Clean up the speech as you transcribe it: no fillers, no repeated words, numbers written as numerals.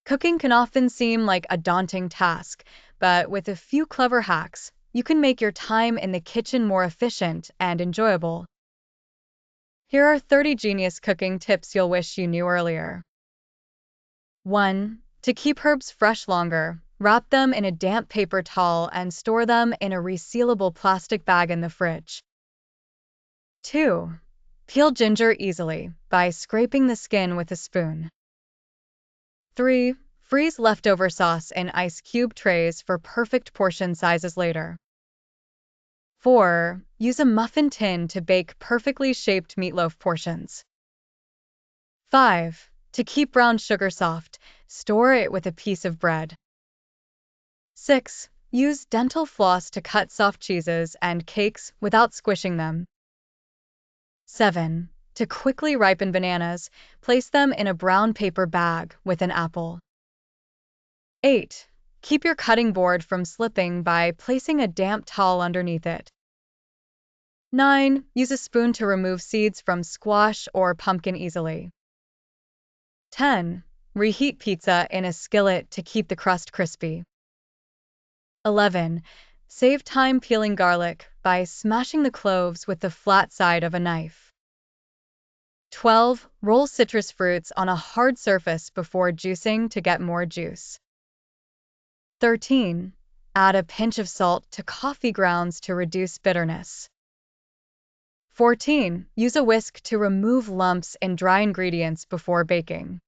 Cooking can often seem like a daunting task, but with a few clever hacks, you can make your time in the kitchen more efficient and enjoyable. Here are 30 genius cooking tips you'll wish you knew earlier. 1. To keep herbs fresh longer, wrap them in a damp paper towel and store them in a resealable plastic bag in the fridge. 2. Peel ginger easily by scraping the skin with a spoon. 3. Freeze leftover sauce in ice cube trays for perfect portion sizes later. 4. Use a muffin tin to bake perfectly shaped meatloaf portions. 5. To keep brown sugar soft, store it with a piece of bread. 6. Use dental floss to cut soft cheeses and cakes without squishing them. 7. To quickly ripen bananas, place them in a brown paper bag with an apple. 8. Keep your cutting board from slipping by placing a damp towel underneath it. 9. Use a spoon to remove seeds from squash or pumpkin easily. 10. Reheat pizza in a skillet to keep the crust crispy. 11. Save time peeling garlic by smashing the cloves with the flat side of a knife. 12. Roll citrus fruits on a hard surface before juicing to get more juice. 13. Add a pinch of salt to coffee grounds to reduce bitterness. 14. Use a whisk to remove lumps in dry ingredients before baking.